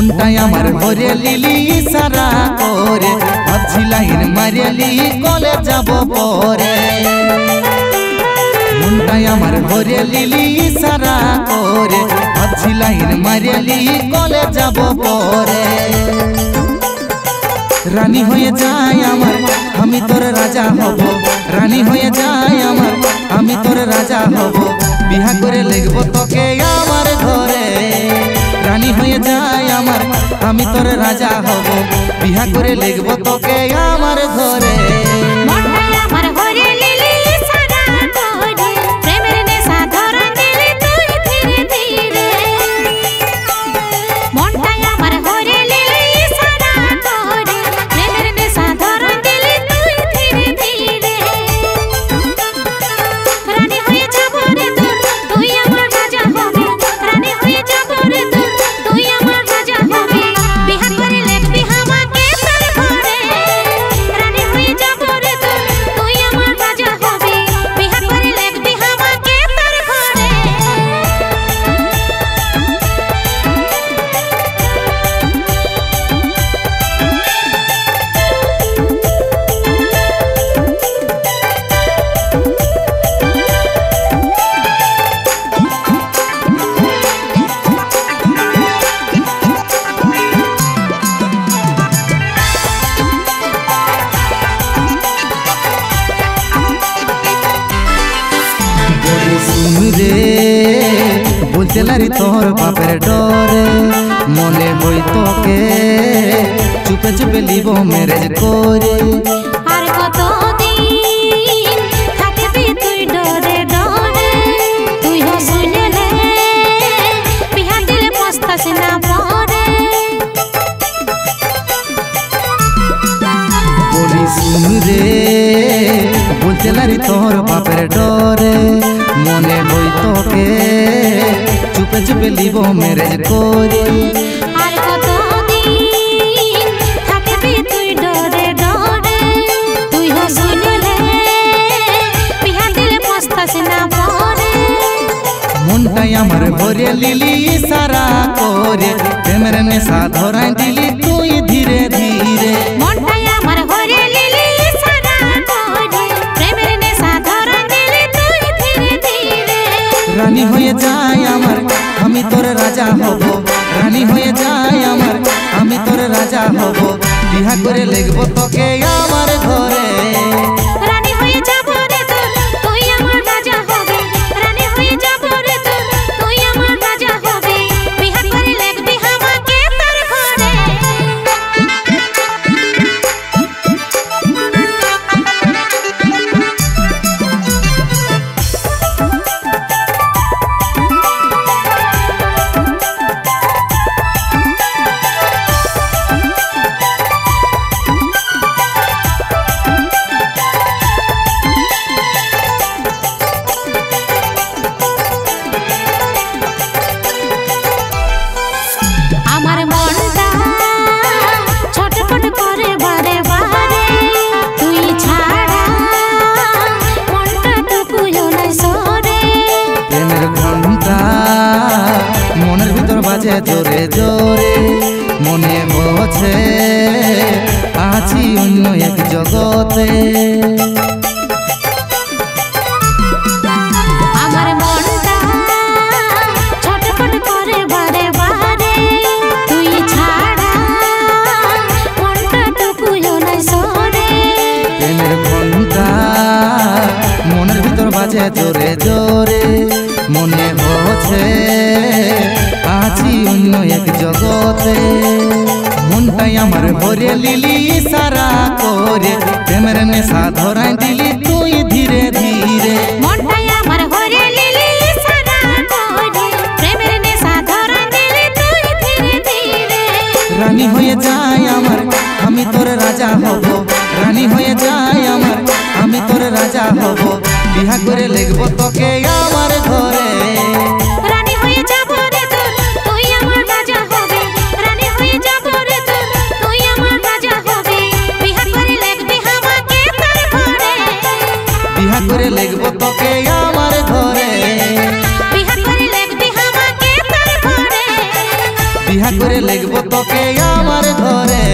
মনটাই আমার ভরে লিলি ইশারা করে, ভাবছি লাইন মারিলি কলে যাব পরে। মনটাই আমার ভরে লিলি ইশারা করে, ভাবছি লাইন মারিলি কলে যাব পরে। রানী হয়ে যায় আমার, আমি তোর রাজা হব। রানী হয়ে যায় আমার, আমি তোর রাজা হব। বিহা করে লিখব তোকে আমার ঘরে। রানী হয়ে যায় আমার, আমি তোর রাজা হব। বিহা করে লিখব তোকে আমার ঘরে। বলতে লারি তোর বাপের ডরে, মনে হই তোকে চুপে চুপে লিব ম্যারেজ করে। আর কতদিন থাকবি তুই ডরে ডরে, তুই শুনলে বিহা দিলে পস্তাস না পরে। বলি শুন রে, বলতে লারি তোর বাপের ডরে, মনে হই তোকে চুপে চুপে লিব ম্যারেজ করে। আর কতদিন থাকবি তুই ডরে ডরে, তুই শুনলে বিহা দিলে পস্তাস না পরে। মনটাই আমার ভরে লিলি ইশারা করে, প্রেমের নেশা ধরাই দিলি তুই ধীরে ধীরে। মনটাই আমার ভরে লিলি ইশারা করে, প্রেমের নেশা ধরাই দিলি তুই ধীরে ধীরে। রানী হয়ে যায় আমার, আমি তোর রাজা হব। রানী হয়ে যায় আমার, আমি তোর রাজা হব। বিহা করে লিখব তোকে আমার ঘরে। রানী হয়ে যাব রে তোর, তুই আমার রাজা হবি। রানী হয়ে যাব রে তোর, তুই আমার রাজা হবি। বিহা করে লিখবি আমাকে তোর ঘরে। আমার মনটা ছটফট করে বারে বারে, তুই ছাড়া মনটা টুকুও নাই সরে। প্রেমের ঘন্টা মনের ভিতর বাজে জোরে জোরে, মনে হচ্ছে আছি অন্য এক জগতে। আমার মনটা ছটফট করে বারে বারে, তুই ছাড়া মনটা টুকুও নাই সরে। প্রেমের ঘন্টা মনের ভিতর বাজে জোরে জোরে, মনে হচ্ছে আছি অন্য এক জগতে। মনটাই আমার ভরে লিলি ইশারা করে, প্রেমের নেশা ধরাই দিলি তুই ধীরে ধীরে। মনটাই আমার ভরে লিলি ইশারা করে, প্রেমের নেশা ধরা দিলি তুই ধীরে ধীরে। রানী হয়ে যায় আমার, আমি তোর রাজা হব। রানী হয়ে যায় আমার, আমি তোর রাজা হব। বিহা করে লিখব তোকে আমার ঘরে। রানী হয়ে যাব রে তোর, তুই আমার রাজা হবি। রানী হয়ে যাব রে তোর, তুই আমার রাজা হবি। বিহা করে লিখবি আমাকে তোর ঘরে। বিহা করে লিখব তোকে আমার ঘরে। বিহা করে লিখবি আমাকে তোর ঘরে। বিহা করে লিখব তোকে আমার ঘরে।